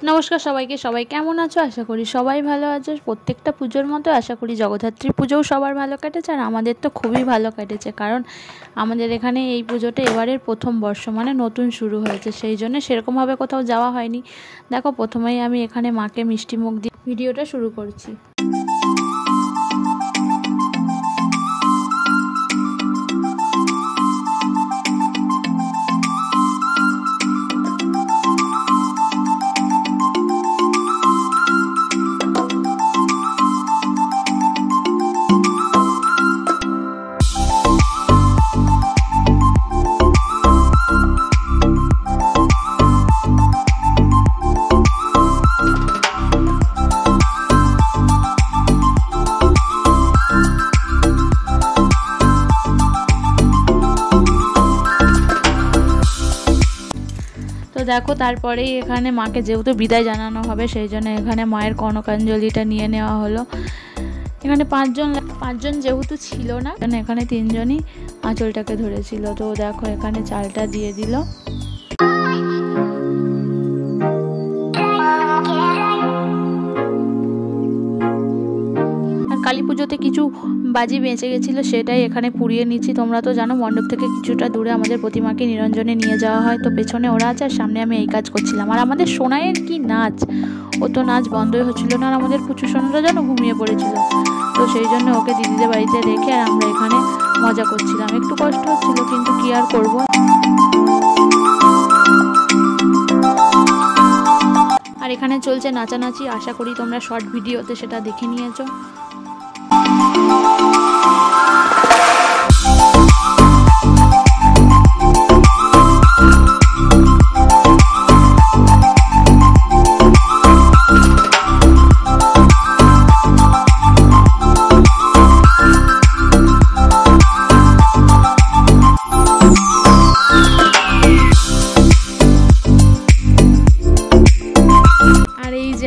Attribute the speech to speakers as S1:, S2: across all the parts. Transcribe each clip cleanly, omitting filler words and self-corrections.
S1: নমস্কার সবাইকে, সবাই কেমন আছো? আশা করি সবাই ভালো আছো। প্রত্যেকটা পুজোর মতো আশা করি জগদ্ধাত্রী পুজোও সবার ভালো কেটেছে, আর আমাদের তো খুবই ভালো কেটেছে, কারণ আমাদের এখানে এই পুজোটা এবারের প্রথম বর্ষ, মানে নতুন শুরু হয়েছে, সেই জন্য সেরকমভাবে কোথাও যাওয়া হয়নি। দেখো, প্রথমেই আমি এখানে মাকে মিষ্টি মুখ দিয়ে ভিডিওটা শুরু করছি। তো দেখো, তারপরেই এখানে মাকে যেহেতু বিদায় জানানো হবে, সেই জন্য এখানে মায়ের কনকাঞ্জলিটা নিয়ে নেওয়া হলো। এখানে পাঁচজন যেহেতু ছিল না, এখানে 3 জনই আঁচলটাকে ধরেছিল। তো দেখো, এখানে চালটা দিয়ে দিল। কালী পুজোতে কিছু বাজি বেঁচে গেছিলো, সেটাই এখানে পুড়িয়ে নিচ্ছি। তোমরা তো জানো, মণ্ডপ থেকে কিছুটা দূরে আমাদের প্রতিমাকে নিরঞ্জনে নিয়ে যাওয়া হয়, তো পেছনে ওরা আছে আর সামনে আমি এই কাজ করছিলাম। আর আমাদের সোনাইয়ের কি নাচ, ও তো নাচ বন্ধই হচ্ছিল না, আর আমাদের প্রচুর সোনাটা যেন ঘুমিয়ে পড়েছিল। তো সেই জন্য ওকে দিদিদের বাড়িতে রেখে আর আমরা এখানে মজা করছিলাম। একটু কষ্ট হচ্ছিল, কিন্তু কি আর করবো। আর এখানে চলছে নাচানাচি, আশা করি তোমরা শর্ট ভিডিওতে সেটা দেখে নিয়েছো।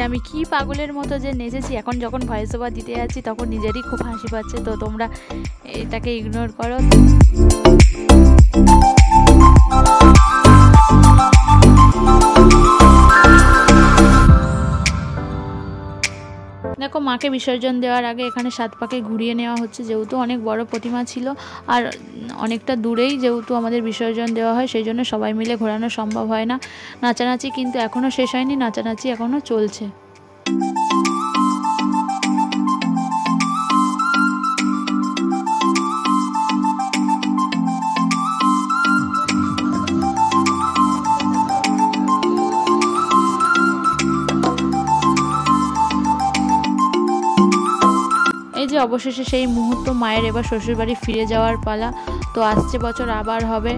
S1: আমি কি পাগলের মতো যে নেচেছি, এখন যখন ভয়েস ওভার দিতে যাচ্ছি তখন নিজেরই খুব হাসি পাচ্ছে। তো তোমরা এটাকে ইগনোর করো। দেখো, মাকে বিসর্জন দেওয়ার আগে এখানে 7 পাকে ঘুরিয়ে নেওয়া হচ্ছে, যেহেতু অনেক বড় প্রতিমা ছিল আর অনেকটা দূরেই যেহেতু আমাদের বিসর্জন দেওয়া হয়, সেই জন্য সবাই মিলে ঘোরানো সম্ভব হয় না। নাচানাচি কিন্তু এখনও শেষ হয়নি, নাচানাচি এখনও চলছে। এই যে অবশেষে সেই মুহূর্ত, মায়ের এবার শ্বশুরবাড়ি ফিরে যাওয়ার পালা। তো আসছে বছর আবার হবে।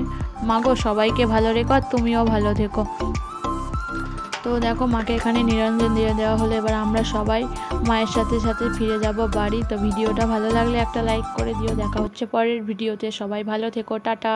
S1: মাগো, সবাইকে ভালো রেখো আর তুমিও ভালো থেকো। তো দেখো, মাকে এখানে নিরঞ্জন দিয়ে দেওয়া হলো। এবার আমরা সবাই মায়ের সাথে সাথে ফিরে যাব বাড়ি। তো ভিডিওটা ভালো লাগলে একটা লাইক করে দিও। দেখা হচ্ছে পরের ভিডিওতে। সবাই ভালো থেকো, টাটা।